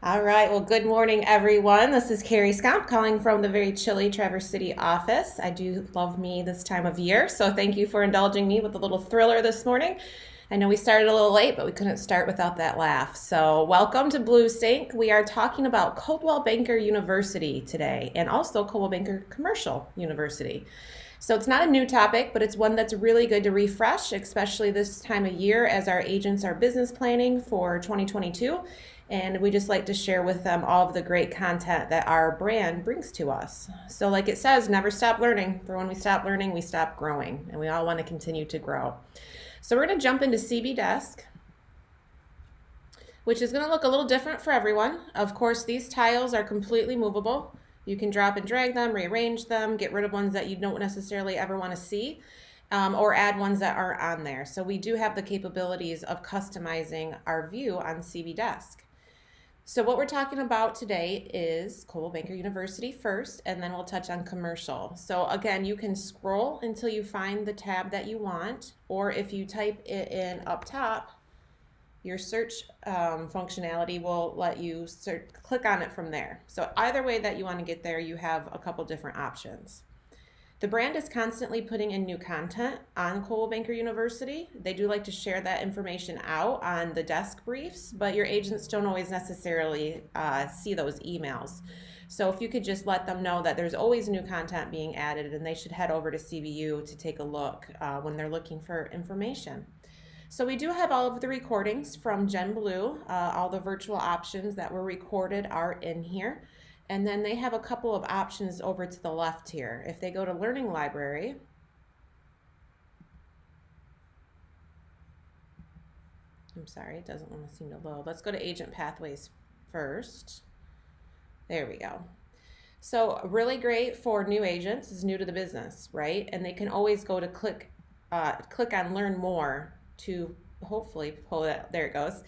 All right. Well, good morning, everyone. This is Carrie Scomp calling from the very chilly Traverse City office. I do love me this time of year, so thank you for indulging me with a little thriller this morning. I know we started a little late, but we couldn't start without that laugh. So, welcome to BlueSync. We are talking about Coldwell Banker University today and also Coldwell Banker Commercial University. So it's not a new topic, but it's one that's really good to refresh, especially this time of year as our agents are business planning for 2022. And we just like to share with them all of the great content that our brand brings to us. So like it says, never stop learning. For when we stop learning, we stop growing. And we all want to continue to grow. So we're going to jump into CB Desk, which is going to look a little different for everyone. Of course, these tiles are completely movable. You can drop and drag them, rearrange them, get rid of ones that you don't necessarily ever want to see, or add ones that aren't on there. So we do have the capabilities of customizing our view on CB Desk. So what we're talking about today is Coldwell Banker University first, and then we'll touch on commercial. So again, you can scroll until you find the tab that you want, or if you type it in up top, your search functionality will let you click on it from there. So either way that you want to get there, you have a couple different options. The brand is constantly putting in new content on Coldwell Banker University. They do like to share that information out on the desk briefs, but your agents don't always necessarily see those emails. So if you could just let them know that there's always new content being added and they should head over to CBU to take a look when they're looking for information. So we do have all of the recordings from Gen Blue. All the virtual options that were recorded are in here. And then they have a couple of options over to the left here. If they go to Learning Library, I'm sorry, it doesn't want to seem to load. Let's go to Agent Pathways first. There we go. So really great for new agents, is new to the business, right? And they can always go to click on Learn More to hopefully pull that. There it goes.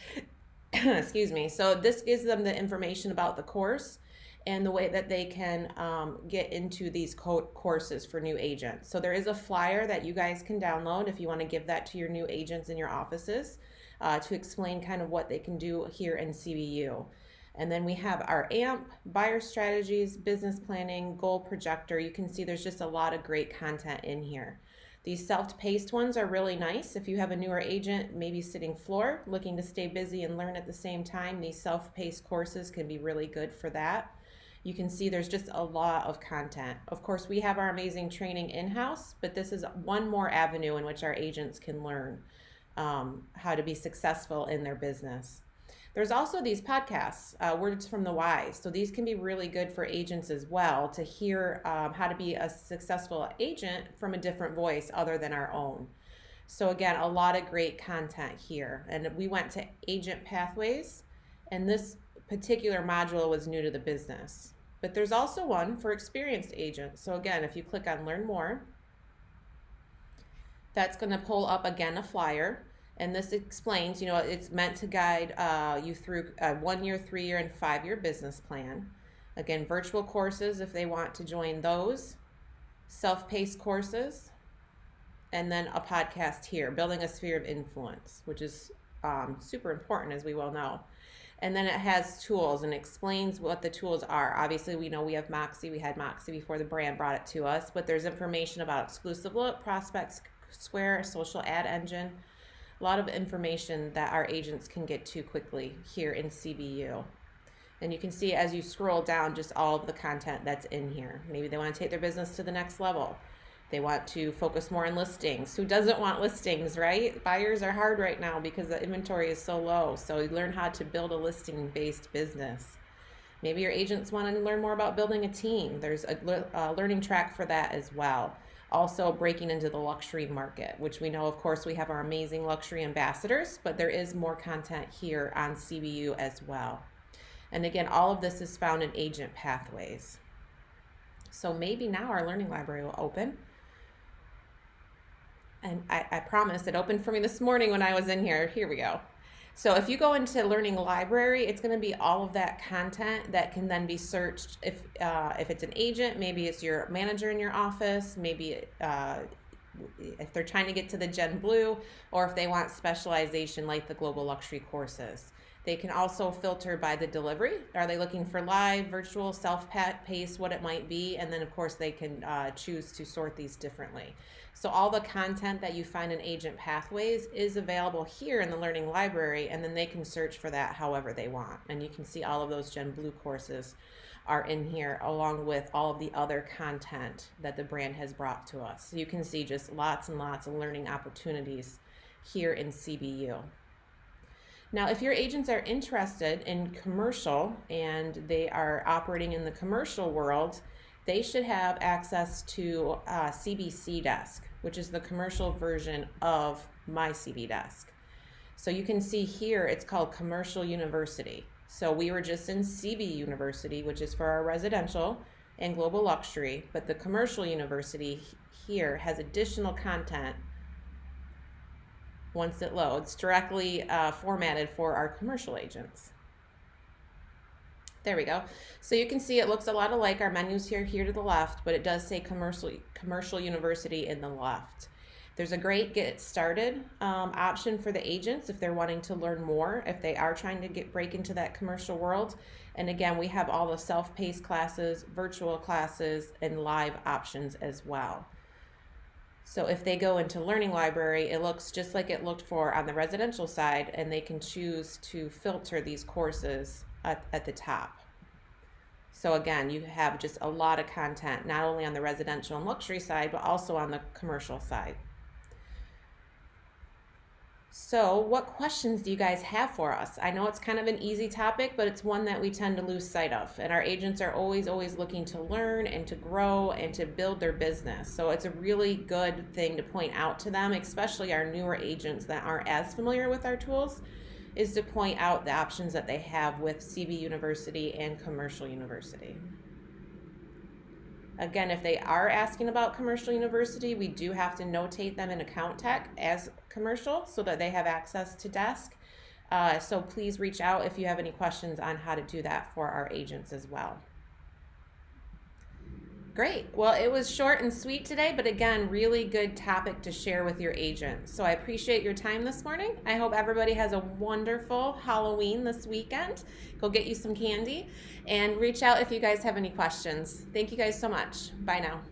Excuse me. So this gives them the information about the course and the way that they can get into these courses for new agents. So there is a flyer that you guys can download if you want to give that to your new agents in your offices to explain kind of what they can do here in CBU. And then we have our AMP, buyer strategies, business planning, goal projector. You can see there's just a lot of great content in here. These self-paced ones are really nice. If you have a newer agent, maybe sitting floor, looking to stay busy and learn at the same time, these self-paced courses can be really good for that. You can see there's just a lot of content. Of course, we have our amazing training in-house, but this is one more avenue in which our agents can learn how to be successful in their business. There's also these podcasts, Words from the Wise. So these can be really good for agents as well to hear how to be a successful agent from a different voice other than our own. So again, a lot of great content here. And we went to Agent Pathways, and this particular module was new to the business. But there's also one for experienced agents. So again, if you click on Learn More, that's going to pull up again a flyer. And this explains, it's meant to guide you through a 1-year, 3-year, and 5-year business plan. Again, virtual courses if they want to join those, self-paced courses, and then a podcast here, Building a Sphere of Influence, which is super important, as we well know. And then it has tools and explains what the tools are. Obviously, we know we have Moxie. We had Moxie before the brand brought it to us, but there's information about Exclusive Look, Prospect Square, Social Ad Engine, a lot of information that our agents can get to quickly here in CBU. And you can see as you scroll down just all of the content that's in here. Maybe they want to take their business to the next level. They want to focus more on listings. Who doesn't want listings, right? Buyers are hard right now because the inventory is so low. So you learn how to build a listing-based business. Maybe your agents want to learn more about building a team. There's a learning track for that as well. Also breaking into the luxury market, which we know, of course, we have our amazing luxury ambassadors, but there is more content here on CBU as well. And again, all of this is found in Agent Pathways. So maybe now our learning library will open. And I promise it opened for me this morning when I was in here. Here we go. So if you go into Learning Library, it's going to be all of that content that can then be searched. If it's an agent, maybe it's your manager in your office, maybe if they're trying to get to the Gen Blue, or if they want specialization like the Global Luxury courses. They can also filter by the delivery. Are they looking for live, virtual, self-paced, what it might be? And then of course they can choose to sort these differently. So all the content that you find in Agent Pathways is available here in the Learning Library, and then they can search for that however they want. And you can see all of those Gen Blue courses are in here, along with all of the other content that the brand has brought to us. So you can see just lots and lots of learning opportunities here in CBU. Now, if your agents are interested in commercial and they are operating in the commercial world, they should have access to CBC Desk, which is the commercial version of my CB Desk. So you can see here it's called Commercial University. So we were just in CBUniversity, which is for our residential and global luxury, but the Commercial University here has additional content once it loads, directly formatted for our commercial agents. There we go. So you can see it looks a lot alike our menus here to the left, but it does say Commercial University in the left. There's a great get started option for the agents if they're wanting to learn more, if they are trying to break into that commercial world. And again, we have all the self-paced classes, virtual classes, and live options as well. So if they go into Learning Library, it looks just like it looked for on the residential side, and they can choose to filter these courses at the top. So again, you have just a lot of content, not only on the residential and luxury side, but also on the commercial side. So what questions do you guys have for us? I know it's kind of an easy topic, but it's one that we tend to lose sight of. And our agents are always looking to learn and to grow and to build their business. So it's a really good thing to point out to them, especially our newer agents that aren't as familiar with our tools, is to point out the options that they have with CBUniversity and Commercial University. Again, if they are asking about Commercial University, we do have to notate them in Account Tech as commercial so that they have access to Desk. So please reach out if you have any questions on how to do that for our agents as well. Great. Well, it was short and sweet today, but again, really good topic to share with your agents. So I appreciate your time this morning. I hope everybody has a wonderful Halloween this weekend. Go get you some candy and reach out if you guys have any questions. Thank you guys so much. Bye now.